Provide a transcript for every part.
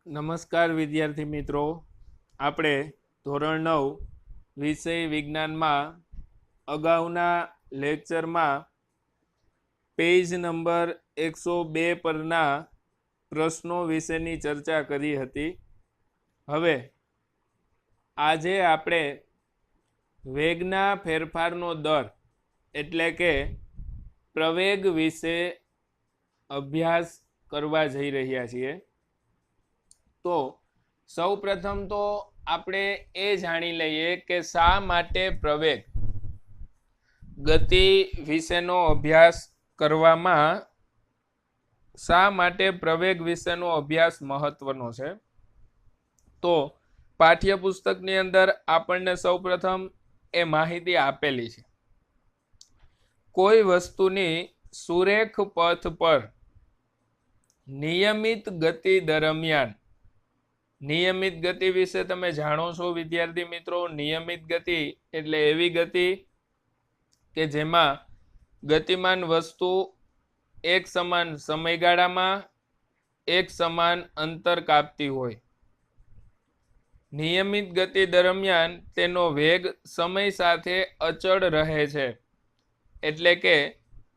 નમસ્કાર વિદ્યાર્થી મિત્રો, આપણે ધોરણ 9 વિષય વિજ્ઞાનમાં અગાઉના લેક્ચરમાં પેજ નંબર 102 પરના પ્રશ્નો વિશેની ચર્ચા કરી હતી. હવે આજે આપણે વેગના ફેરફારનો દર એટલે કે પ્રવેગ વિશે અભ્યાસ કરવા જઈ રહ્યા છીએ. તો સૌ પ્રથમ તો આપણે એ જાણી લઈએ કે શા માટે પ્રવેગ ગતિ વિશેનો અભ્યાસ કરવામાં શા માટે પ્રવેગ વિશેનો અભ્યાસ મહત્વનો છે. તો પાઠ્યપુસ્તકની અંદર આપણને સૌ પ્રથમ એ માહિતી આપેલી છે. કોઈ વસ્તુની સુરેખ પથ પર નિયમિત ગતિ દરમિયાન, નિયમિત ગતિ વિશે તમે જાણો છો વિદ્યાર્થી મિત્રો. નિયમિત ગતિ એટલે એવી ગતિ કે જેમાં ગતિમાન વસ્તુ એક સમાન સમયગાળામાં એક સમાન અંતર કાપતી હોય. નિયમિત ગતિ દરમિયાન તેનો વેગ સમય સાથે અચળ રહે છે, એટલે કે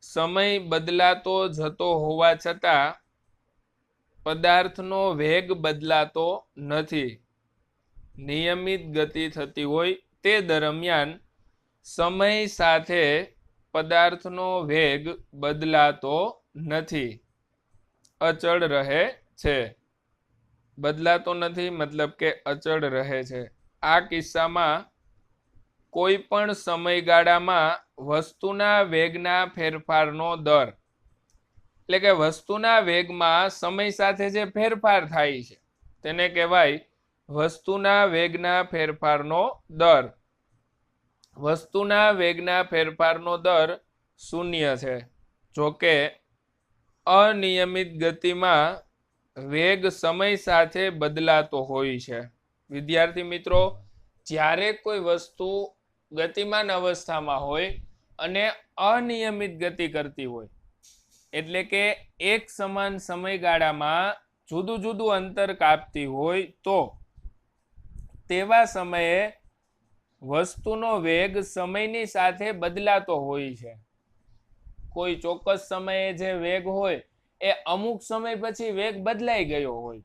સમય બદલાતો જતો હોવા છતાં પદાર્થનો વેગ બદલાતો નથી. નિયમિત ગતિ થતી હોય તે દરમિયાન સમય સાથે પદાર્થનો વેગ બદલાતો નથી, અચળ રહે છે. બદલાતો નથી મતલબ કે અચળ રહે છે. આ કિસ્સામાં કોઈ પણ સમયગાળામાં વસ્તુના વેગના ફેરફારનો દર એટલે કે વસ્તુના વેગમાં સમય સાથે જે ફેરફાર થાય છે તેને કહેવાય વસ્તુના વેગના ફેરફારનો દર. વસ્તુના વેગના ફેરફારનો દર 0 છે. જોકે અનિયમિત ગતિમાં વેગ સમય સાથે બદલાતો હોય છે. વિદ્યાર્થી મિત્રો, જ્યારે કોઈ વસ્તુ ગતિમાન અવસ્થામાં હોય અને અનિયમિત ગતિ કરતી હોય એટલે કે એક સમાન સમયગાળામાં જુદું જુદું અંતર કાપતી હોય તો તેવા સમયે વસ્તુનો વેગ સમયની સાથે બદલાતો હોય છે. કોઈ ચોક્કસ સમયે જે વેગ હોય એ અમુક સમય પછી વેગ બદલાઈ ગયો હોય,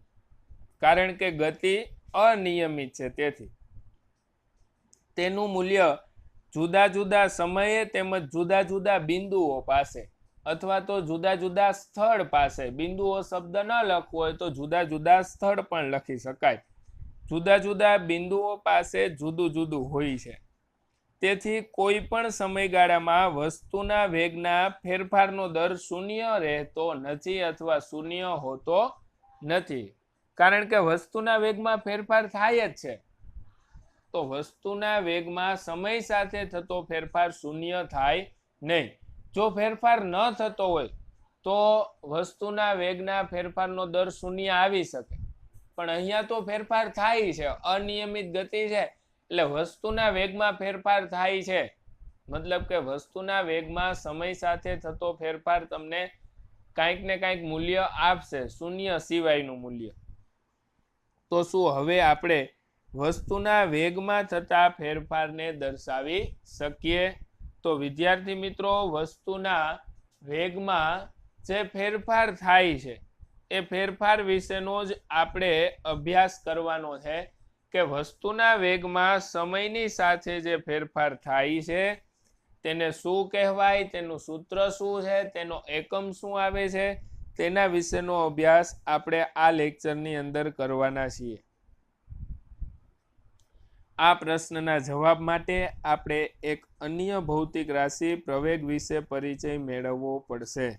કારણ કે ગતિ અનિયમિત છે. તેથી તેનું મૂલ્ય જુદા જુદા સમયે તેમજ જુદા જુદા બિંદુઓ પાસે અથવા તો જુદા જુદા સ્થળ પાસે, બિંદુઓ શબ્દ ન લખવો હોય તો જુદા જુદા સ્થળ પણ લખી શકાય. જુદા જુદા બિંદુઓ પાસે જુદું જુદું હોય છે. તેથી કોઈ પણ સમયગાળામાં વસ્તુના વેગના ફેરફારનો દર 0 રહેતો નથી અથવા 0 હોતો નથી, કારણ કે વસ્તુના વેગમાં ફેરફાર થાય જ છે. તો વસ્તુના વેગમાં સમય સાથે થતો ફેરફાર 0 થાય નહીં. જો ફેરફાર ન થતો હોય તો વસ્તુના વેગના ફેરફારનો દર 0 આવી શકે, પણ અહીંયા તો ફેરફાર થાય છે. અનિયમિત ગતિ છે એટલે વસ્તુના વેગમાં ફેરફાર થાય છે, મતલબ કે વસ્તુના વેગમાં સમય સાથે થતો ફેરફાર તમને કાંઈક ને કાંઈક મૂલ્ય આપશે, 0 સિવાયનું મૂલ્ય. તો શું હવે આપણે વસ્તુના વેગમાં થતા ફેરફારને દર્શાવી શકીએ? તો વિદ્યાર્થી મિત્રો, વસ્તુના વેગમાં જે ફેરફાર થાય છે એ ફેરફાર વિશેનો જ આપણે અભ્યાસ કરવાનો છે કે વસ્તુના વેગમાં સમયની સાથે જે ફેરફાર થાય છે તેને શું કહેવાય, તેનું સૂત્ર શું છે, તેનો એકમ શું આવે છે, તેના વિશેનો અભ્યાસ આપણે આ લેક્ચરની અંદર કરવાના છીએ. આ પ્રશ્નના જવાબ માટે આપણે એક અન્ય ભૌતિક રાશિ પ્રવેગ વિશે પરિચય મેળવવો પડશે.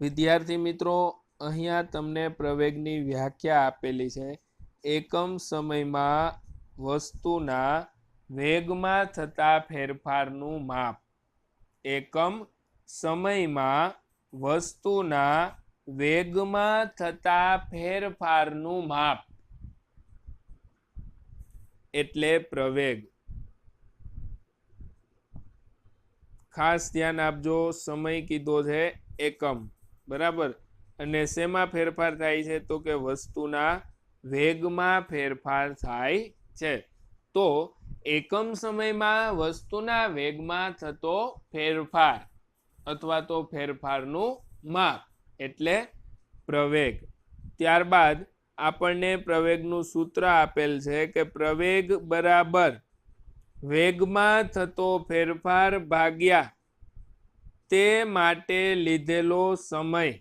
વિદ્યાર્થી મિત્રો, અહીંયા તમને પ્રવેગની વ્યાખ્યા આપેલી છે. એકમ સમયમાં વસ્તુના વેગમાં થતા ફેરફારનું માપ. એકમ સમયમાં વસ્તુના વેગમાં થતા ફેરફારનું માપ એટલે પ્રવેગ. ખાસ ધ્યાન આપજો, સમય કીધો છે એકમ, બરાબર. અને શેમાં ફેરફાર થાય છે તો કે વસ્તુના વેગમાં ફેરફાર થાય છે. તો એકમ સમયમાં વસ્તુના વેગમાં થતો ફેરફાર અથવા તો ફેરફારનું માપ એટલે પ્રવેગ. ત્યારબાદ આપણને પ્રવેગનું સૂત્ર આપેલ છે કે પ્રવેગ બરાબર વેગમાં થતો ફેરફાર ભાગ્યા તે માટે લીધેલો સમય.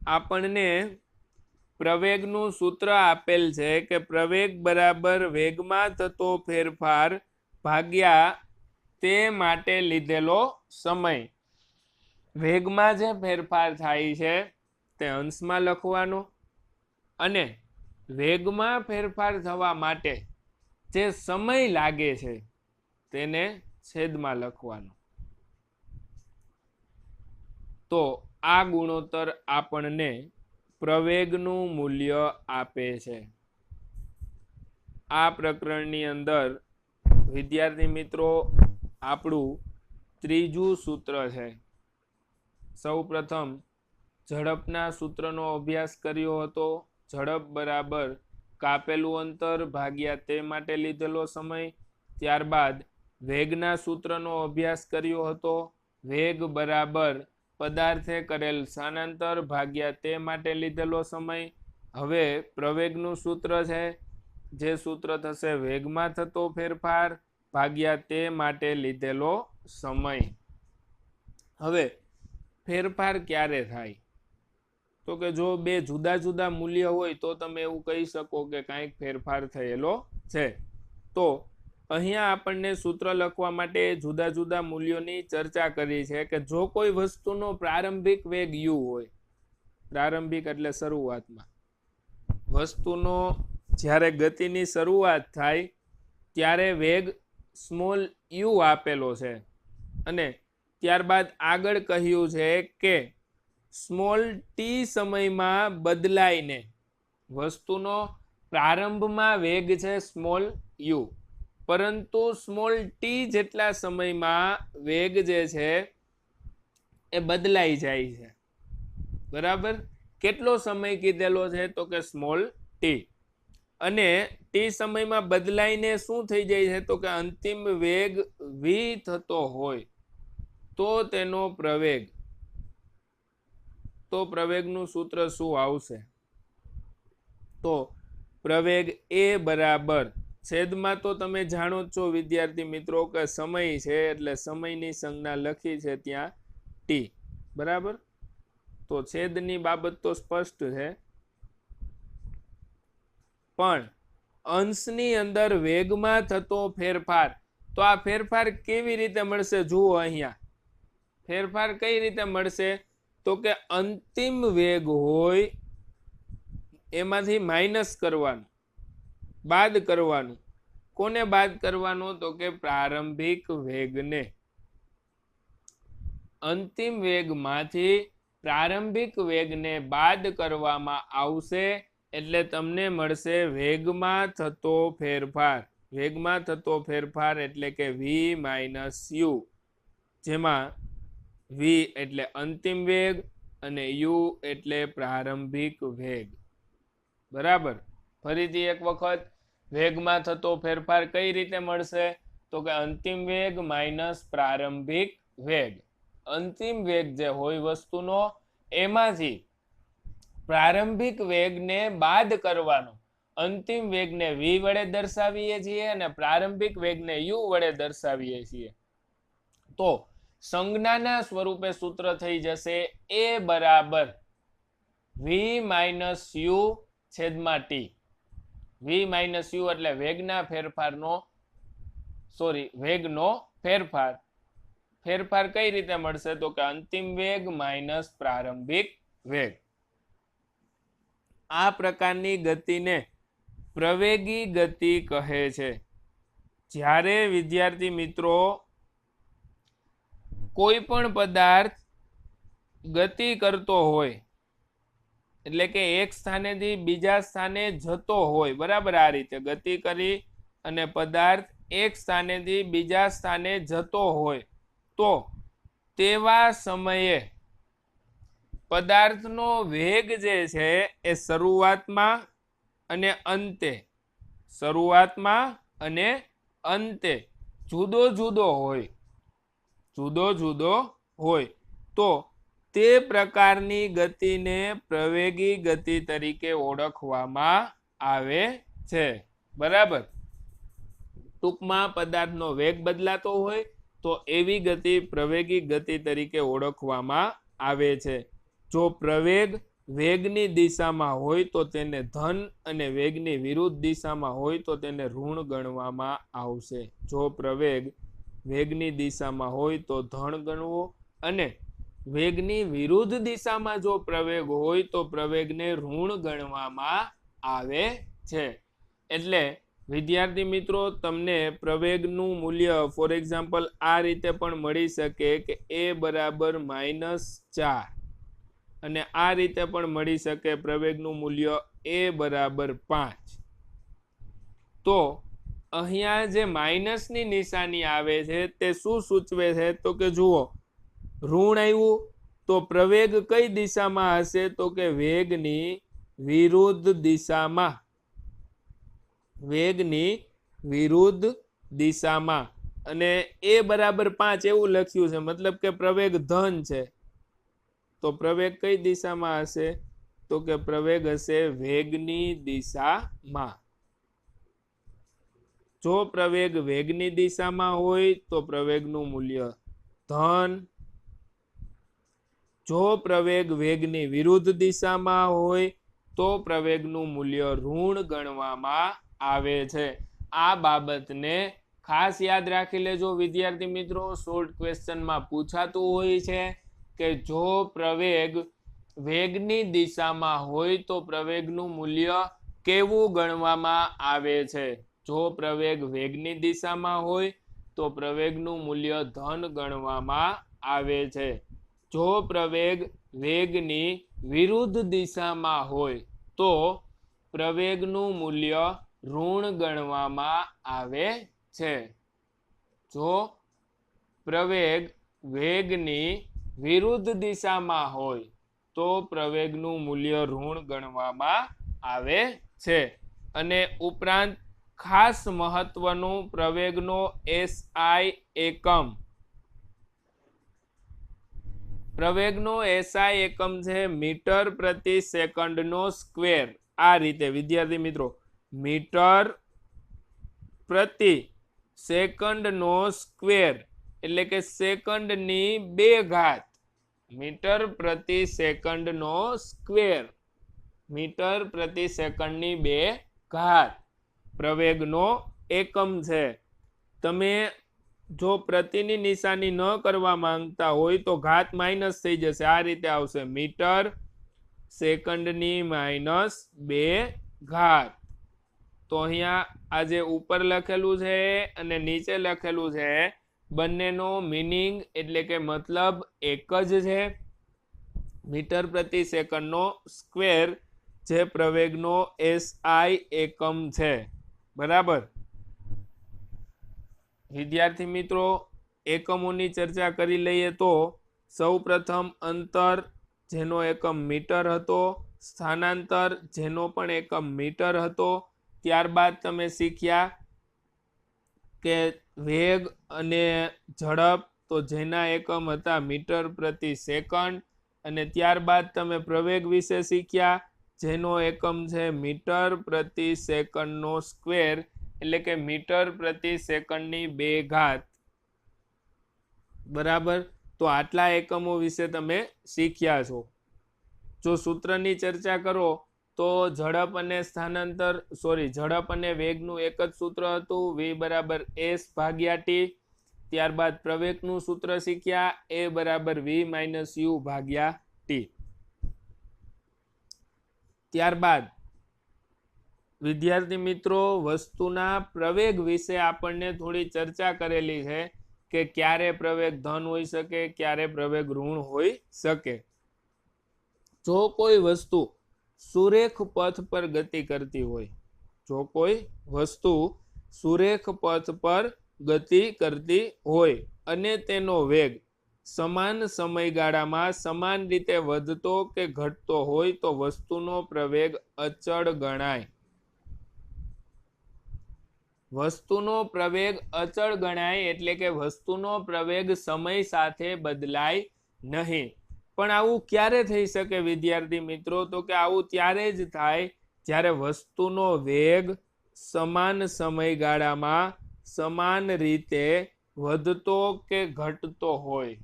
આપણને પ્રવેગનું સૂત્ર આપેલ છે કે પ્રવેગ બરાબર વેગમાં થતો ફેરફાર ભાગ્યા તે માટે લીધેલો સમય. વેગમાં જે ફેરફાર થાય છે તે અંશમાં લખવાનો અને વેગમાં ફેરફાર થવા માટે જે સમય લાગે છે તેને છેદમાં લખવાનો. તો આ ગુણોત્તર આપણને પ્રવેગનું મૂલ્ય આપે છે. આ પ્રકરણની અંદર વિદ્યાર્થી મિત્રો આપણું ત્રીજું સૂત્ર છે. સૌ પ્રથમ ઝડપના સૂત્રનો અભ્યાસ કર્યો હતો. ઝડપ બરાબર કાપેલું અંતર ભાગ્યા તે માટે લીધેલો સમય. ત્યારબાદ વેગના સૂત્રનો અભ્યાસ કર્યો હતો. વેગ બરાબર પદાર્થે કરેલ સ્થાનાંતર ભાગ્યા તે માટે લીધેલો સમય. હવે પ્રવેગનું સૂત્ર છે, જે સૂત્ર થશે વેગમાં થતો ફેરફાર ભાગ્યા તે માટે લીધેલો સમય. હવે ફેરફાર ક્યારે થાય તો કે જો બે જુદા જુદા મૂલ્ય હોય તો તમે એવું કહી શકો કે કાંઈક ફેરફાર થયેલો છે. તો અહીંયા આપણને સૂત્ર લખવા માટે જુદા જુદા મૂલ્યોની ચર્ચા કરી છે કે જો કોઈ વસ્તુનો પ્રારંભિક વેગ u હોય, પ્રારંભિક એટલે શરૂઆતમાં, વસ્તુનો જ્યારે ગતિની શરૂઆત થાય ત્યારે વેગ સ્મોલ u આપેલો છે અને ત્યારબાદ આગળ કહ્યું છે કે સ્મોલ ટી સમયમાં બદલાઈને વસ્તુનો પ્રારંભમાં વેગ છે સ્મોલ u, પરંતુ સ્મોલ ટી જેટલા સમયમાં વેગ જે છે એ બદલાઈ જાય છે. બરાબર, કેટલો સમય કીધેલો છે તો કે સ્મોલ ટી, અને ટી સમયમાં બદલાઈને શું થઈ જાય છે તો કે અંતિમ વેગ v થતો હોય તો તેનો પ્રવેગ. તો પ્રવેગનું સૂત્ર શું આવશે તો પ્રવેગ એ બરાબર છેદમાં તો તમે જાણો જ છો વિદ્યાર્થી મિત્રો કે સમય છે એટલે સમયની સંજ્ઞા લખી છે ત્યાં ટી. બરાબર, તો છેદની બાબત તો સ્પષ્ટ છે, પણ અંશની અંદર વેગમાં થતો ફેરફાર, તો આ ફેરફાર કેવી રીતે મળશે જુઓ અહીંયા. ફેરફાર કઈ રીતે મળશે તો કે અંતિમ વેગ હોય એમાંથી માઇનસ કરવાનું, બાદ કરવાનું. કોને બાદ કરવાનું તો કે પ્રારંભિક વેગને. અંતિમ વેગમાંથી પ્રારંભિક વેગને બાદ કરવામાં આવશે એટલે તમને મળશે વેગમાં થતો ફેરફાર. વેગમાં થતો ફેરફાર એટલે કે v - u, જેમાં v એટલે અંતિમ વેગ અને u એટલે પ્રારંભિક વેગ. બરાબર, ફરીથી એક વખત વેગમાં થતો ફેરફાર કઈ રીતે મળશે તો કે અંતિમ વેગ માઇનસ પ્રારંભિક વેગ. અંતિમ વેગ જે હોય વસ્તુનો એમાંથી પ્રારંભિક વેગને બાદ કરવાનો. અંતિમ વેગને v વડે દર્શાવીએ છીએ અને પ્રારંભિક વેગને u વડે દર્શાવીએ છીએ. તો સંજ્ઞાના સ્વરૂપે સૂત્ર થઈ જશે a બરાબર v - u છેદમાં t. v - u એટલે વેગના ફેરફારનો વેગનો ફેરફાર. ફેરફાર કઈ રીતે મળશે તો કે અંતિમ વેગ માઇનસ પ્રારંભિક વેગ. આ પ્રકારની ગતિને પ્રવેગી ગતિ કહે છે. જ્યારે વિદ્યાર્થી મિત્રો કોઈ પણ પદાર્થ ગતિ કરતો હોય એટલે કે એક સ્થાનેથી બીજા સ્થાને જતો હોય, બરાબર, આ રીતે ગતિ કરી અને પદાર્થ એક સ્થાનેથી બીજા સ્થાને જતો હોય તો તેવા સમયે પદાર્થનો વેગ જે છે એ શરૂઆતમાં અને અંતે જુદો જુદો હોય તો તે પ્રકારની ગતિને પ્રવેગી ગતિ તરીકે ઓળખવામાં આવે છે. બરાબર. ટૂંકમાં પદાર્થનો વેગ બદલાતો હોય તો એવી ગતિ પ્રવેગી ગતિ તરીકે ઓળખવામાં આવે છે. જો પ્રવેગ વેગની દિશામાં હોય તો તેને ધન અને વેગની વિરુદ્ધ દિશામાં હોય તો તેને ઋણ ગણવામાં આવશે. જો પ્રવેગ વેગની દિશામાં હોય તો ધન ગણવો અને વેગની વિરુદ્ધ દિશામાં જો પ્રવેગ હોય તો પ્રવેગને ઋણ ગણવામાં આવે છે. એટલે વિદ્યાર્થી મિત્રો તમને પ્રવેગનું મૂલ્ય ફોર એક્ઝામ્પલ આ રીતે પણ મળી શકે કે a બરાબર -4 અને આ રીતે પણ મળી શકે પ્રવેગનું મૂલ્ય a બરાબર 5. તો અહીંયા જે માઇનસની નિશાની આવે છે તે શું સૂચવે છે તો કે જુઓ ઋણ આવ્યું તો પ્રવેગ કઈ દિશામાં હશે તો કે વેગની વિરુદ્ધ દિશામાં અને a બરાબર 5 એવું લખ્યું છે મતલબ કે પ્રવેગ ધન છે તો પ્રવેગ કઈ દિશામાં હશે તો કે પ્રવેગ હશે વેગની દિશામાં. જો પ્રવેગ વેગની દિશામાં હોય તો પ્રવેગનું મૂલ્ય ધન. જો પ્રવેગ વેગની વિરુદ્ધ દિશામાં હોય તો પ્રવેગનું મૂલ્ય ઋણ ગણવામાં આવે છે. આ બાબતને ખાસ યાદ રાખી લેજો વિદ્યાર્થી મિત્રો. શોર્ટ ક્વેશ્ચનમાં પૂછાતું હોય છે કે જો પ્રવેગ વેગની દિશામાં હોય તો પ્રવેગનું મૂલ્ય કેવું ગણવામાં આવે છે. જો પ્રવેગ વેગની દિશામાં હોય તો પ્રવેગનું મૂલ્ય ધન ગણવામાં આવે છે. જો પ્રવેગ વેગની વિરુદ્ધ દિશામાં હોય તો પ્રવેગનું મૂલ્ય ઋણ ગણવામાં આવે છે. જો પ્રવેગ વેગની વિરુદ્ધ દિશામાં હોય તો પ્રવેગનું મૂલ્ય ઋણ ગણવામાં આવે છે. અને ઉપરાંત ખાસ મહત્વનું પ્રવેગનો SI એકમ છે મીટર પ્રતિ સેકન્ડનો સ્ક્વેર. આ રીતે વિદ્યાર્થી મિત્રો મીટર પ્રતિ સેકન્ડનો સ્ક્વેર એટલે કે સેકન્ડની 2 ઘાત. મીટર પ્રતિ સેકન્ડનો સ્ક્વેર મીટર પ્રતિ સેકન્ડની 2 ઘાત પ્રવેગનો એકમ છે. તમે જો પ્રતિની નિશાની ન કરવા માંગતા હોય તો ઘાત માઇનસ થઈ જશે. આ રીતે આવશે મીટર સેકન્ડની -2 ઘાત. તો અહીંયા આ જે ઉપર લખેલું છે અને નીચે લખેલું છે બંનેનો મીનિંગ એટલે કે મતલબ એક જ છે. મીટર પ્રતિ સેકન્ડનો સ્ક્વેર જે પ્રવેગનો SI એકમ છે. બરાબર. વિદ્યાર્થી મિત્રો એકમોની ચર્ચા કરી લઈએ તો સૌ પ્રથમ અંતર જેનો એકમ મીટર હતો, સ્થાનાંતર જેનો પણ એકમ મીટર હતો. ત્યારબાદ તમે શીખ્યા કે વેગ અને ઝડપ તો જેના એકમ હતા મીટર પ્રતિ સેકન્ડ. અને ત્યારબાદ તમે પ્રવેગ વિશે શીખ્યા જેનો એકમ છે મીટર પ્રતિ સેકન્ડનો સ્ક્વેર એટલે કે મીટર પ્રતિ સેકન્ડની 2 ઘાત. બરાબર. તો આટલા એકમો વિશે તમે શીખ્યા છો. જો સૂત્રની ચર્ચા કરો તો ઝડપ અને વેગનું એક જ સૂત્ર હતું v બરાબર s ભાગ્યા t. ત્યારબાદ પ્રવેગનું સૂત્ર શીખ્યા a બરાબર v - u ભાગ્યા t. ત્યારબાદ વિદ્યાર્થી મિત્રો વસ્તુના પ્રવેગ વિશે આપણને થોડી ચર્ચા કરેલી છે કે ક્યારે પ્રવેગ ધન હોઈ શકે, ક્યારે પ્રવેગ ઋણ હોઈ શકે. જો કોઈ વસ્તુ સુરેખ પથ પર ગતિ કરતી હોય અને તેનો વેગ સમાન સમયગાળામાં સમાન રીતે વધતો કે ઘટતો હોય તો વસ્તુનો પ્રવેગ અચળ ગણાય. વસ્તુનો પ્રવેગ અચળ ગણાય એટલે કે વસ્તુનો પ્રવેગ સમય સાથે બદલાય નહીં. પણ આવું ક્યારે થઈ શકે વિદ્યાર્થી મિત્રો? તો કે આવું ત્યારે જ થાય જ્યારે વસ્તુનો વેગ સમાન સમયગાળામાં સમાન રીતે વધતો કે ઘટતો હોય.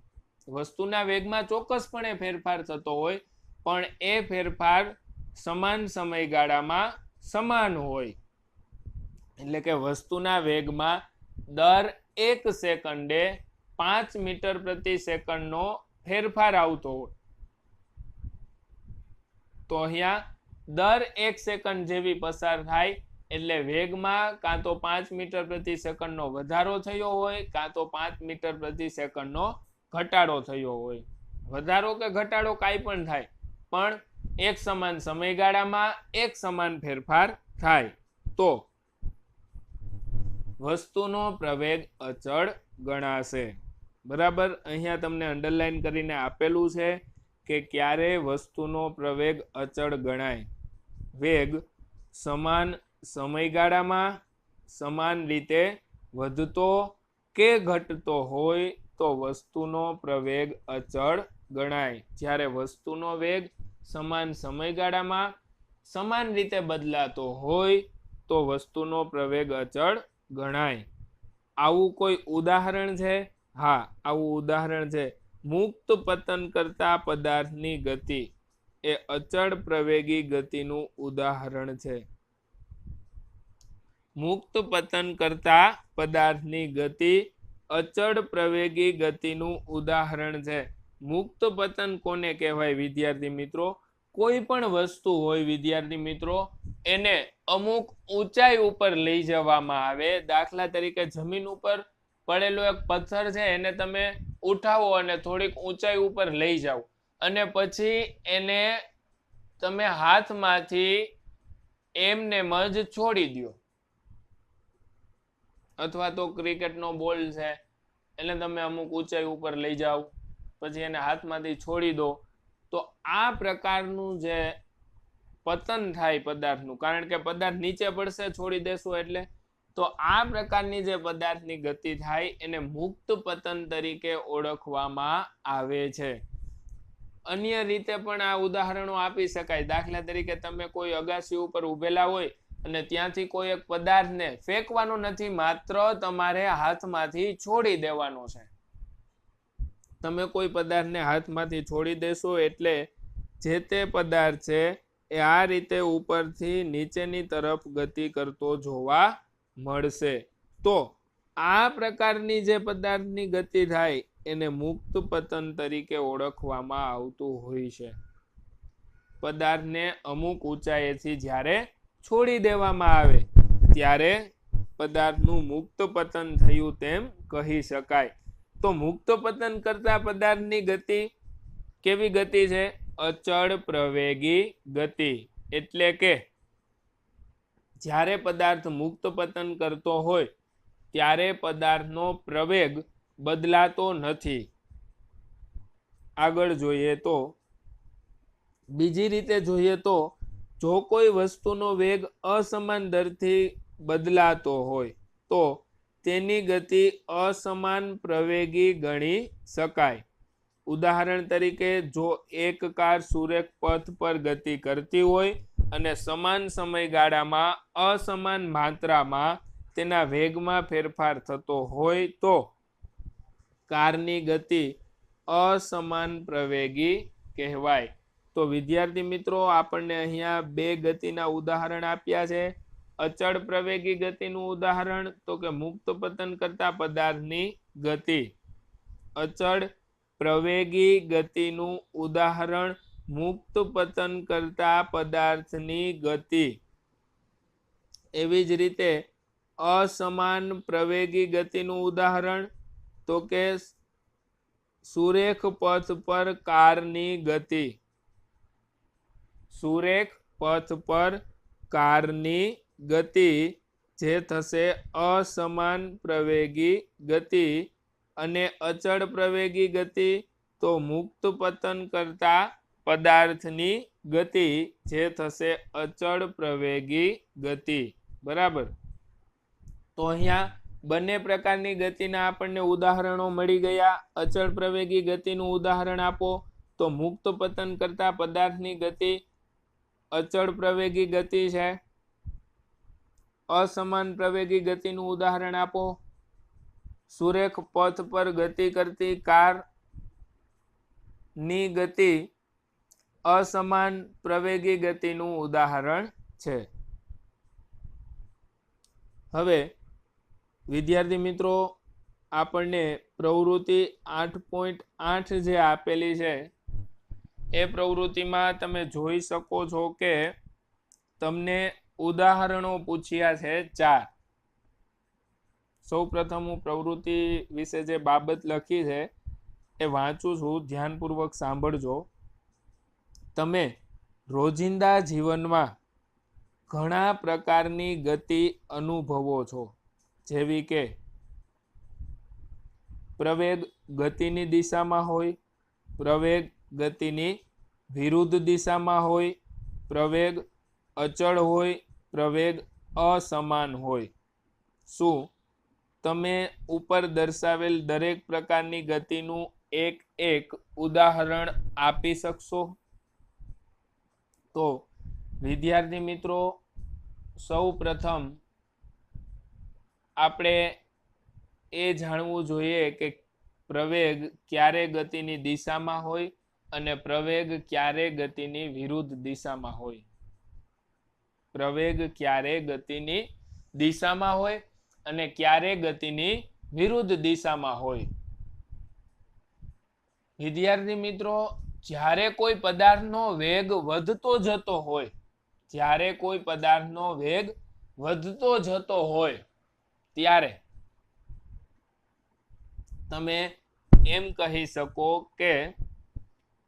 વસ્તુના વેગમાં ચોક્કસપણે ફેરફાર થતો હોય પણ એ ફેરફાર સમાન સમયગાળામાં સમાન હોય. એટલે કે વસ્તુના વેગમાં દર 1 સેકન્ડે 5 મીટર પ્રતિ સેકન્ડનો ફેરફાર આવતો હોય તો અહીંયા દર 1 સેકન્ડ જેવી પસાર થાય એટલે વેગમાં કાં તો 5 મીટર પ્રતિ સેકન્ડનો વધારો થયો હોય કાં તો 5 મીટર પ્રતિ સેકન્ડનો ઘટાડો થયો હોય. વધારો કે ઘટાડો કાંઈ પણ થાય પણ એક સમાન સમયગાળામાં એક સમાન ફેરફાર થાય તો વસ્તુનો પ્રવેગ અચળ ગણાશે. બરાબર, અહીંયા તમને અંડરલાઈન કરીને આપેલું છે કે ક્યારે વસ્તુનો પ્રવેગ અચળ ગણાય. વેગ સમાન સમયગાળામાં સમાન રીતે વધતો કે ઘટતો હોય તો વસ્તુનો પ્રવેગ અચળ ગણાય. જ્યારે વસ્તુનો વેગ સમાન સમયગાળામાં સમાન રીતે બદલાતો હોય તો વસ્તુનો પ્રવેગ અચળ ગણાય. આવું કોઈ ઉદાહરણ છે? હા, આવું ઉદાહરણ છે. મુક્ત પતન કરતા પદાર્થની ગતિ એ અચળ પ્રવેગી ગતિનું ઉદાહરણ છે. મુક્ત પતન કરતા પદાર્થની ગતિ અચળ પ્રવેગી ગતિનું ઉદાહરણ છે. મુક્ત પતન કોને કહેવાય વિદ્યાર્થી મિત્રો? કોઈ પણ વસ્તુ હોય વિદ્યાર્થી મિત્રો એને અમુક ઊંચાઈ ઉપર લઈ જવામાં આવે. દાખલા તરીકે જમીન ઉપર પડેલો એક પથ્થર છે એને તમે ઉઠાવો અને થોડીક ઊંચાઈ ઉપર લઈ જાઓ અને પછી એને તમે હાથમાંથી એમનેમ જ છોડી દો. અથવા તો ક્રિકેટનો બોલ છે એને તમે અમુક ઊંચાઈ ઉપર લઈ જાઓ પછી એને હાથમાંથી છોડી દો તો આ પ્રકારનું જે પતન થાય પદાર્થનું, કારણ કે પદાર્થ નીચે પડશે છોડી દેશો એટલે, તો આ પ્રકારની જે પદાર્થની ગતિ થાય એને મુક્ત પતન તરીકે ઓળખવામાં આવે છે. અન્ય રીતે પણ આ ઉદાહરણો આપી શકાય. દાખલા તરીકે તમે કોઈ અગાસી ઉપર ઊભેલા હોય અને ત્યાંથી કોઈ એક પદાર્થને ફેંકવાનો નથી, માત્ર તમારે હાથમાંથી છોડી દેવાનો છે. તમે કોઈ પદાર્થને હાથમાંથી છોડી દેશો એટલે જે તે પદાર્થ છે એ આ રીતે ઉપરથી નીચેની તરફ ગતિ કરતો જોવા મળશે. તો આ પ્રકારની જે પદાર્થની ગતિ થાય એને મુક્ત પતન તરીકે ઓળખવામાં આવતું હોય છે. પદાર્થને અમુક ઊંચાઈએથી જ્યારે છોડી દેવામાં આવે ત્યારે પદાર્થનું મુક્ત પતન થયું તેમ કહી શકાય. તો મુક્ત પતન કરતા પદાર્થની ગતિ કેવી ગતિ છે? અચળ પ્રવેગી ગતિ. એટલે કે જ્યારે પદાર્થ મુક્ત પતન કરતો હોય ત્યારે પદાર્થનો પ્રવેગ બદલાતો નથી. આગળ જોઈએ તો બીજી રીતે જોઈએ તો જો કોઈ વસ્તુનો વેગ અસમાન દરથી બદલાતો હોય તો તેની ગતિ અસમાન પ્રવેગી ગણી શકાય. ઉદાહરણ તરીકે જો એક કાર સુરેખ પથ પર ગતિ કરતી હોય અને સમાન સમયગાળામાં અસમાન માત્રામાં તેના વેગમાં ફેરફાર થતો હોય તો કારની ગતિ અસમાન પ્રવેગી કહેવાય. તો વિદ્યાર્થી મિત્રો આપણને અહીંયા બે ગતિના ઉદાહરણ આપ્યા છે. અચળ પ્રવેગી ગતિનું ઉદાહરણ તો કે મુક્ત પતન કરતા પદાર્થની ગતિ. અચળ પ્રવેગી ગતિનું ઉદાહરણ મુક્ત પતન કરતા પદાર્થની ગતિ. એવી જ રીતે અસમાન પ્રવેગી ગતિનું ઉદાહરણ તો કે સુરેખ પથ પર કારની ગતિ. સુરેખ પથ પર કારની ગતિ જે થશે અસમાન પ્રવેગી ગતિ અને અચળ પ્રવેગી ગતિ તો મુક્ત પતન કરતા પદાર્થની ગતિ જે થશે અચળ પ્રવેગી ગતિ. બરાબર. તો અહીંયા બંને પ્રકારની ગતિના આપણને ઉદાહરણો મળી ગયા. અચળ પ્રવેગી ગતિનું ઉદાહરણ આપો તો મુક્ત પતન કરતા પદાર્થની ગતિ અચળ પ્રવેગી ગતિ છે. અસમાન પ્રવેગી ગતિનું ઉદાહરણ આપો. સુરેખ પથ પર ગતિ કરતી કાર ની ગતિ અસમાન પ્રવેગી ગતિનું ઉદાહરણ છે. હવે વિદ્યાર્થી મિત્રો આપણને પ્રવૃત્તિ 8.8 જે આપેલી છે એ પ્રવૃત્તિમાં તમે જોઈ શકો છો કે તમને ઉદાહરણો પૂછ્યા છે 4. સૌ પ્રથમ હું પ્રવૃત્તિ વિશે જે બાબત લખી છે એ વાંચું છું, ધ્યાનપૂર્વક સાંભળજો. તમે રોજિંદા જીવનમાં ઘણા પ્રકારની ગતિ અનુભવો છો, જેવી કે પ્રવેગ ગતિની દિશામાં હોય, પ્રવેગ ગતિની વિરુદ્ધ દિશામાં હોય, પ્રવેગ અચળ હોય, પ્રવેગ અસમાન હોય. શું તમે ઉપર દર્શાવેલ દરેક પ્રકારની ગતિનું એક ઉદાહરણ આપી શકશો? તો વિદ્યાર્થી મિત્રો સૌ પ્રથમ આપણે એ જાણવું જોઈએ કે પ્રવેગ ક્યારે ગતિની દિશામાં હોય અને પ્રવેગ ક્યારે ગતિની વિરુદ્ધ દિશામાં હોય. પ્રવેગ ક્યારે ગતિની દિશામાં હોય અને ક્યારે ગતિની વિરુદ્ધ દિશામાં હોય. વિદ્યાર્થી મિત્રો જ્યારે કોઈ પદાર્થનો વેગ વધતો જતો હોય, જ્યારે કોઈ પદાર્થનો વેગ વધતો જતો હોય ત્યારે તમે એમ કહી શકો કે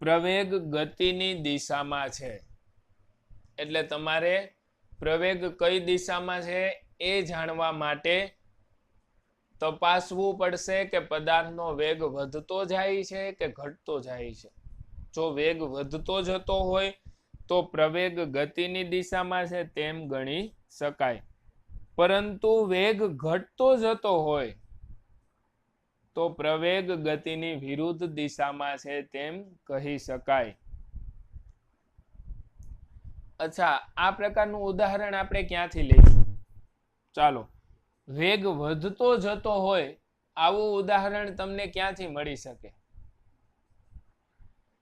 પ્રવેગ ગતિની દિશામાં છે. એટલે તમારે પ્રવેગ કઈ દિશામાં છે એ જાણવા માટે તપાસવું પડશે કે પદાર્થનો વેગ વધતો જાય છે કે ઘટતો જાય છે. જો વેગ વધતો જતો હોય તો પ્રવેગ ગતિની દિશામાં છે તેમ ગણી શકાય, પરંતુ વેગ ઘટતો જતો હોય તો પ્રવેગ ગતિની વિરુદ્ધ દિશામાં છે તેમ કહી શકાય. અચ્છા, આ પ્રકારનું ઉદાહરણ આપણે ક્યાંથી લઈશું? ચાલો, વેગ વધતો જતો હોય આવું ઉદાહરણ તમને ક્યાંથી મળી શકે?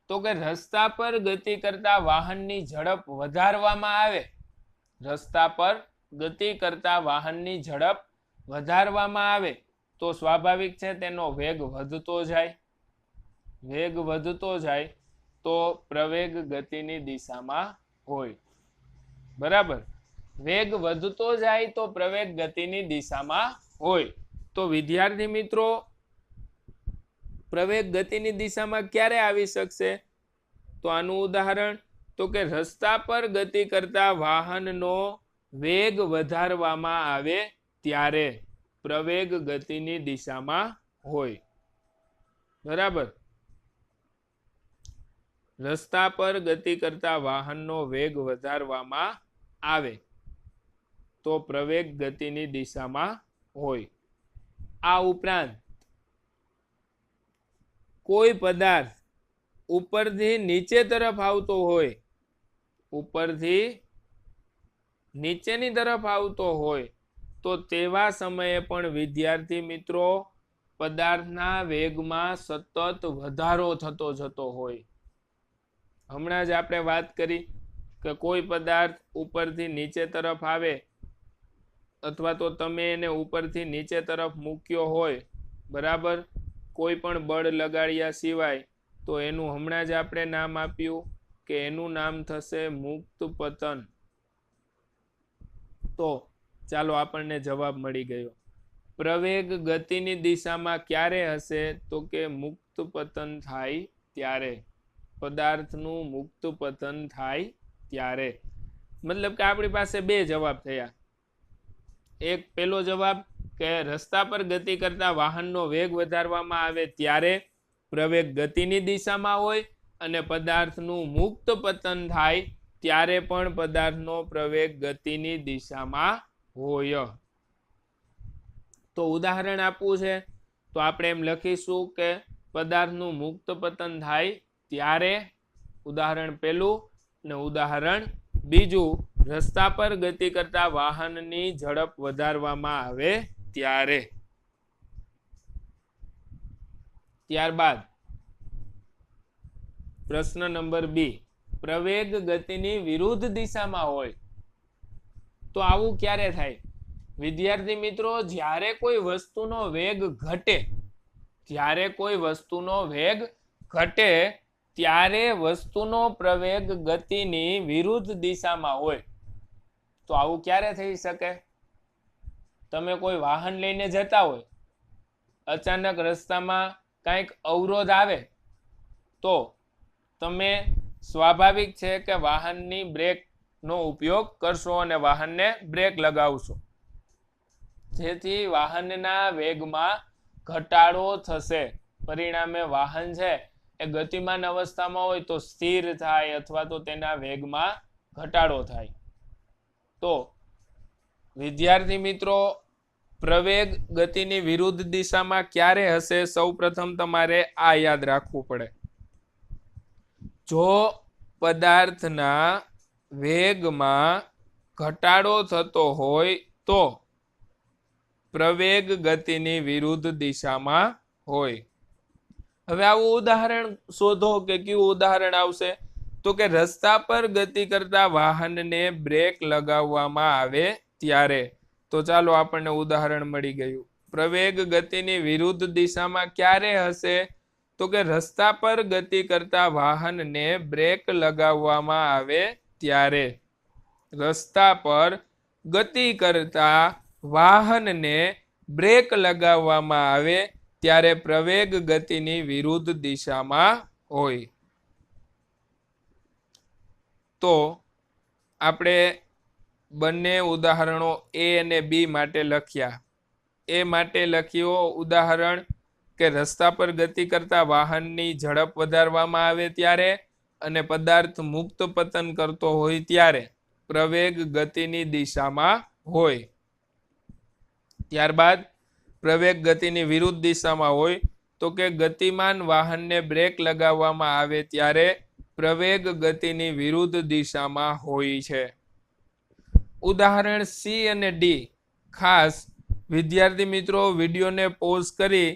તો કે રસ્તા પર ગતિ કરતા વાહનની ઝડપ વધારવામાં આવે. રસ્તા પર ગતિ કરતા વાહનની ઝડપ વધારવામાં આવે તો સ્વાભાવિક છે તેનો વેગ વધતો જાય. વેગ વધતો જાય તો પ્રવેગ ગતિની દિશામાં હોય. બરાબર. વેગ વધતો જાય તો પ્રવેગ ગતિની દિશામાં હોય. તો વિદ્યાર્થી મિત્રો પ્રવેગ ગતિની દિશામાં ક્યારે આવી શકશે? તો આનું ઉદાહરણ તો કે રસ્તા પર ગતિ કરતા વાહનનો વેગ વધારવામાં આવે ત્યારે પ્રવેગ ગતિની દિશામાં હોય. બરાબર. રસ્તા પર ગતિ કરતા વાહનનો વેગ વધારવામાં આવે તો પ્રવેગ ગતિની દિશામાં હોય. આ ઉપરાંત કોઈ પદાર્થ ઉપરથી નીચે તરફ આવતો હોય, ઉપરથી નીચેની તરફ આવતો હોય તો તેવા સમયે પણ વિદ્યાર્થી મિત્રો પદાર્થના વેગમાં સતત વધારો થતો જતો હોય. હમણાં જ આપણે વાત કરી કે કોઈ પદાર્થ ઉપરથી નીચે તરફ આવે અથવા તો તમે એને ઉપરથી નીચે તરફ મૂક્યો હોય, બરાબર, કોઈ પણ બળ લગાડ્યા સિવાય, તો એનું હમણાં જ આપણે નામ આપ્યું કે એનું નામ થશે મુક્ત પતન. તો ચાલો આપણને જવાબ મળી ગયો. પ્રવેગ ગતિની દિશામાં ક્યારે હશે? તો કે મુક્ત પતન થાય ત્યારે. પદાર્થનું મુક્ત પતન થાય ત્યારે. મતલબ કે આપણી પાસે બે જવાબ થયા. એક પેલો જવાબ કે રસ્તા પર ગતિ કરતા વાહનનો વેગ વધારવામાં આવે ત્યારે પ્રવેગ ગતિની દિશામાં હોય અને પદાર્થનું મુક્ત પતન થાય ત્યારે પણ પદાર્થનો પ્રવેગ ગતિની દિશામાં હોય. તો ઉદાહરણ આપવું છે તો આપણે એમ લખીશું કે પદાર્થનું મુક્ત પતન થાય ત્યારે ઉદાહરણ પહેલું અને ઉદાહરણ બીજું રસ્તા પર ગતિ કરતા વાહનની ઝડપ વધારવામાં આવે ત્યારે. ત્યારબાદ પ્રશ્ન નંબર 2 પ્રવેગ ગતિની વિરુદ્ધ દિશામાં હોય તો આવું ક્યારે થાય? વિદ્યાર્થી મિત્રો, જ્યારે કોઈ વસ્તુનો વેગ ઘટે ત્યારે વસ્તુનો પ્રવેગ ગતિની વિરુદ્ધ દિશામાં હોય. તો આવું ક્યારે થઈ શકે? તમે કોઈ વાહન લઈને જતા હોય, અચાનક રસ્તામાં કંઈક અવરોધ આવે તો તમે સ્વાભાવિક છે કે વાહનની બ્રેકનો ઉપયોગ કરશો અને વાહનને બ્રેક લગાવશો, જેથી વાહનના વેગમાં ઘટાડો થશે. પરિણામે વાહન છે એ ગતિમાન અવસ્થામાં હોય તો સ્થિર થાય અથવા તો તેના વેગમાં ઘટાડો થાય. તો વિદ્યાર્થી મિત્રો, પ્રવેગ ગતિની વિરુદ્ધ દિશામાં ક્યારે હશે? સૌપ્રથમ તમારે આ યાદ રાખવું પડે. જો પદાર્થના વેગમાં ઘટાડો થતો હોય તો પ્રવેગ ગતિની વિરુદ્ધ દિશામાં હોય. હવે આવું ઉદાહરણ શોધો કે કયું ઉદાહરણ આવશે? તો કે રસ્તા પર ગતિ કરતા વાહનને બ્રેક લગાવવામાં આવે ત્યારે. તો ચાલો આપણને ઉદાહરણ મળી ગયું. પ્રવેગ ગતિની વિરુદ્ધ દિશામાં ક્યારે હશે? તો કે રસ્તા પર ગતિ કરતા વાહનને બ્રેક લગાવવામાં આવે ત્યારે. રસ્તા પર ગતિ કરતા વાહનને બ્રેક લગાવવામાં આવે ત્યારે પ્રવેગ ગતિની વિરુદ્ધ દિશામાં હોય. તો આપણે બંને ઉદાહરણો એ અને બી માટે લખ્યા. એ માટે લખ્યો ઉદાહરણ કે રસ્તા પર ગતિ કરતા વાહનની ઝડપ વધારવામાં આવે ત્યારે અને પદાર્થ મુક્ત પતન કરતો હોય ત્યારે પ્રવેગ ગતિની દિશામાં હોય. ત્યારબાદ પ્રવેગ ગતિની વિરુદ્ધ દિશામાં હોય તો કે ગતિમાન વાહનને બ્રેક લગાવવામાં આવે ત્યારે પ્રવેગ ગતિની વિરુદ્ધ દિશામાં હોય છે. ઉદાહરણ સી અને ડી ખાસ વિદ્યાર્થી મિત્રો વિડીયોને પોઝ કરી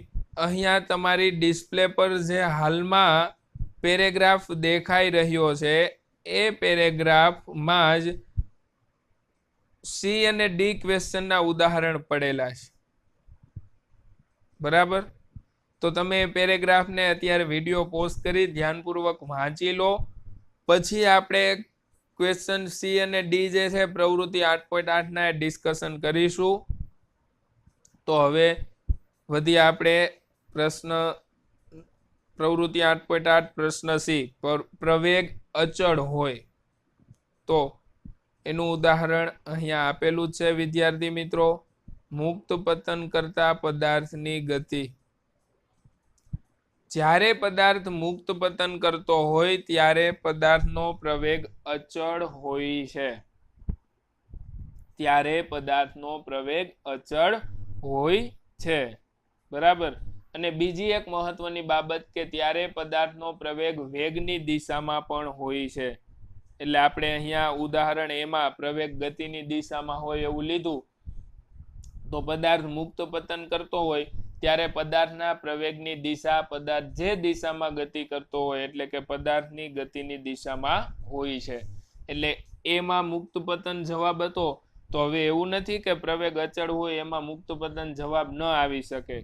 અહીંયા તમારી ડિસ્પ્લે પર જે હાલમાં પેરેગ્રાફ દેખાઈ રહ્યો છે એ પેરેગ્રાફમાં જ સી અને ડી ક્વેશ્ચનના ઉદાહરણ પડેલા છે. બરાબર? તો તમે પેરેગ્રાફને અત્યારે વિડીયો પોઝ કરી ધ્યાનપૂર્વક વાંચી લો, પછી આપણે ક્વેશ્ચન સી અને ડી જે છે પ્રવૃત્તિ 8.8ના ડિસ્કશન કરીશું. તો હવે વધી આપણે પ્રવૃત્તિ 8.8 પ્રશ્ન સી પ્રવેગ અચળ હોય તો એનું ઉદાહરણ અહીંયા આપેલું છે વિદ્યાર્થી મિત્રો. મુક્ત પતન કરતા પદાર્થની ગતિ. જ્યારે પદાર્થ મુક્ત પતન કરતો હોય ત્યારે પદાર્થનો પ્રવેગ અચળ હોય છે. બરાબર? અને બીજી એક મહત્વની બાબત કે ત્યારે પદાર્થનો પ્રવેગ વેગની દિશામાં પણ હોય છે. એટલે આપણે અહીંયા ઉદાહરણ એમાં પ્રવેગ ગતિની દિશામાં હોય એવું લીધું. તો પદાર્થ મુક્ત પતન કરતો હોય ત્યારે પદાર્થના પ્રવેગની દિશા પદાર્થ જે દિશામાં ગતિ કરતો હોય એટલે કે પદાર્થની ગતિની દિશામાં હોય છે. એટલે એમાં મુક્ત પતન જવાબ હતો. તો હવે એવું નથી કે પ્રવેગ અચળ હોય એમાં મુક્ત પતન જવાબ ન આવી શકે.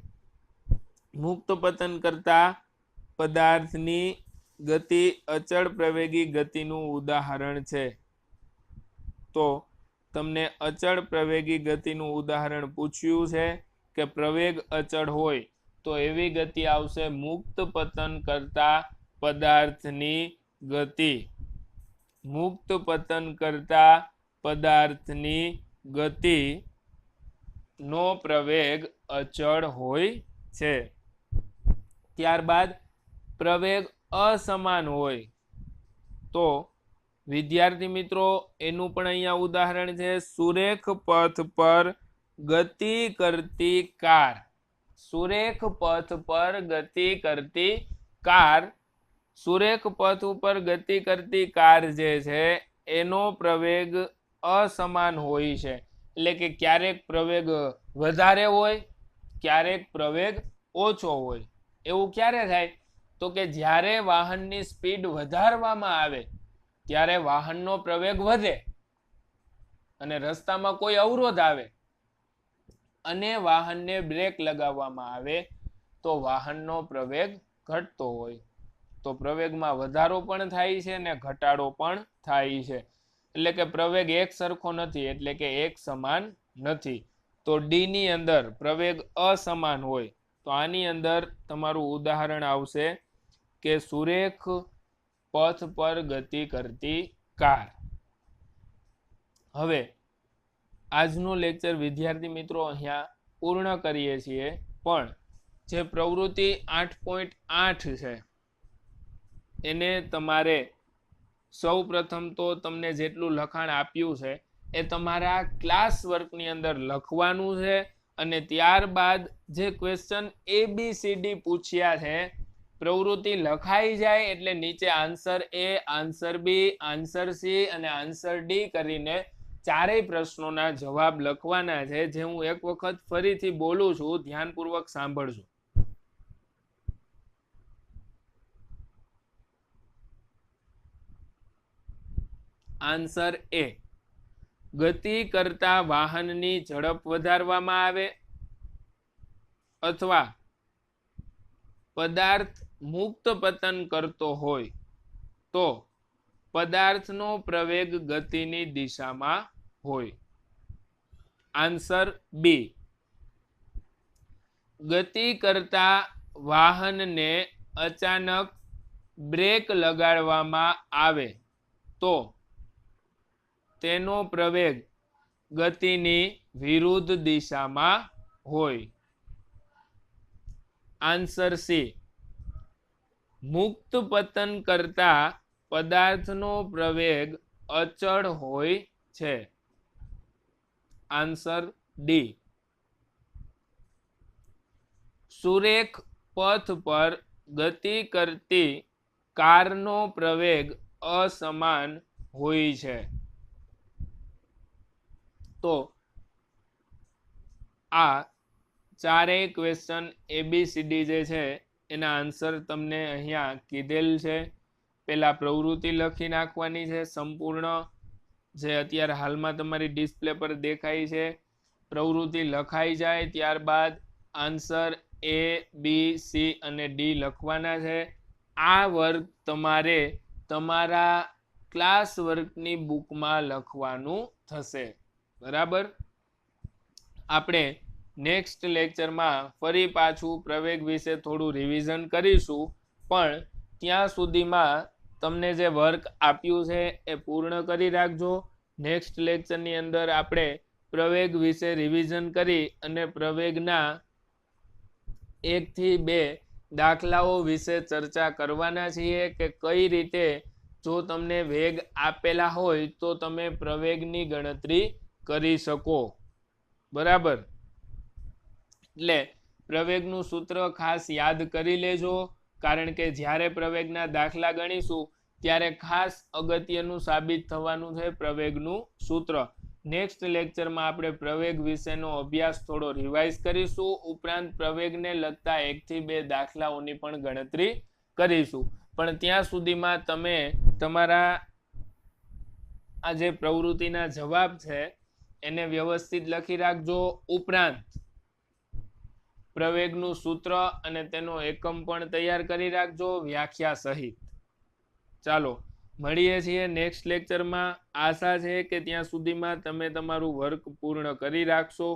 મુક્ત પતન કરતા પદાર્થની ગતિ અચળ પ્રવેગી ગતિનું ઉદાહરણ છે. તો તમને અચળ પ્રવેગી ગતિનું ઉદાહરણ પૂછ્યું છે કે પ્રવેગ અચળ હોય તો એવી ગતિ આવશે મુક્ત પતન કરતા પદાર્થની ગતિ. મુક્ત પતન કરતા પદાર્થની ગતિ નો પ્રવેગ અચળ હોય છે. ત્યારબાદ પ્રવેગ અસમાન હોય તો વિદ્યાર્થી મિત્રો એનું પણ અહીંયા ઉદાહરણ છે. સુરેખ પથ પર ગતિ કરતી કાર. સુરેખ પથ પર ગતિ કરતી કાર. સુરેખ પથ ઉપર ગતિ કરતી કાર જે છે એનો પ્રવેગ અસમાન હોય છે. એટલે કે ક્યારેક પ્રવેગ વધારે હોય, ક્યારેક પ્રવેગ ઓછો હોય. એવું ક્યારે થાય તો કે જ્યારે વાહનની સ્પીડ વધારવામાં આવે ત્યારે વાહનનો પ્રવેગ વધે અને રસ્તામાં કોઈ અવરોધ આવે અને વાહનને બ્રેક લગાવવામાં આવે તો વાહનનો પ્રવેગ ઘટતો હોય. તો પ્રવેગમાં વધારો પણ થાય છે અને ઘટાડો પણ થાય છે. એટલે કે પ્રવેગ એક સરખો નથી, એટલે કે એક સમાન નથી. તો ડી ની અંદર પ્રવેગ અસમાન હોય તો આની અંદર તમારું ઉદાહરણ આવશે કે સુરેખ પથ પર ગતિ કરતી કાર. હવે આજનું લેક્ચર વિદ્યાર્થી મિત્રો અહીંયા પૂર્ણ કરીએ છીએ, પણ જે પ્રવૃત્તિ 8.8 છે એને તમારે સૌ પ્રથમ તો તમને જેટલું લખાણ આપ્યું છે એ તમારા ક્લાસ વર્કની અંદર લખવાનું છે અને ત્યારબાદ જે ક્વેશ્ચન ABCD પૂછ્યા છે પ્રવૃત્તિ લખાઈ જાય એટલે નીચે answer A, answer B, answer C અને આન્સર D કરીને ચારેય પ્રશ્નોના જવાબ લખવાના છે. જે હું એક વખત ફરીથી બોલું છું, ધ્યાનપૂર્વક સાંભળજો. આન્સર A, ગતિ કરતા વાહનની ઝડપ વધારવામાં આવે અથવા પદાર્થ મુક્ત પતન કરતો હોય તો પદાર્થનો પ્રવેગ ગતિની દિશામાં હોય. આન્સર B, ગતિ કરતા વાહનને અચાનક બ્રેક લગાડવામાં આવે તો તેનો પ્રવેગ ગતિની વિરુદ્ધ દિશામાં હોય. આન્સર C, મુક્ત પતન કરતા પદાર્થનો પ્રવેગ અચળ હોય છે. આન્સર D, સુરેખ પથ પર ગતિ કરતી કારનો પ્રવેગ અસમાન હોય છે. તો આ ચારેય ક્વેશ્ચન ABCD જે છે એના આન્સર તમને અહીંયા કીધેલ છે. પહેલા પ્રવૃત્તિ લખી નાખવાની છે સંપૂર્ણ, જે અત્યારે હાલમાં તમારી ડિસ્પ્લે પર દેખાય છે. પ્રવૃત્તિ લખાઈ જાય ત્યારબાદ આન્સર A, B, C અને D લખવાના છે. આ વર્ક તમારે તમારા ક્લાસ વર્કની બુકમાં લખવાનું થશે. બરાબર. આપણે નેક્સ્ટ લેક્ચરમાં ફરી પાછું પ્રવેગ વિશે થોડું રિવિઝન કરીશું, પણ ત્યાં સુધીમાં તમને જે વર્ક આપ્યું છે એ પૂર્ણ કરી રાખજો. નેક્સ્ટ લેક્ચરની અંદર આપણે પ્રવેગ વિશે રિવિઝન કરી અને પ્રવેગના 1 થી 2 દાખલાઓ વિશે ચર્ચા કરવાના છીએ કે કઈ રીતે જો તમને વેગ આપેલા હોય તો તમે પ્રવેગની ગણતરી કરી શકો. બરાબર. એટલે પ્રવેગનું સૂત્ર ખાસ યાદ કરી લેજો, કારણ કે જ્યારે પ્રવેગના દાખલા ગણીશું ત્યારે ખાસ અગત્યનું સાબિત થવાનું છે પ્રવેગનું સૂત્ર. નેક્સ્ટ લેક્ચરમાં આપણે પ્રવેગ વિશેનો અભ્યાસ થોડો રિવાઇઝ કરીશું, ઉપરાંત પ્રવેગને લગતા 1 થી 2 દાખલાઓની પણ ગણતરી કરીશું. પણ ત્યાં સુધીમાં તમે તમારા આ જે પ્રવૃત્તિના જવાબ છે એને વ્યવસ્થિત લખી રાખજો, ઉપરાંત પ્રવેગનું સૂત્ર અને તેનો એકમ પણ તૈયાર કરી રાખજો વ્યાખ્યા સહિત. ચાલો મળીએ છીએ નેક્સ્ટ લેક્ચરમાં. આશા છે કે ત્યાં સુધીમાં તમે તમારું વર્ક પૂર્ણ કરી રાખશો.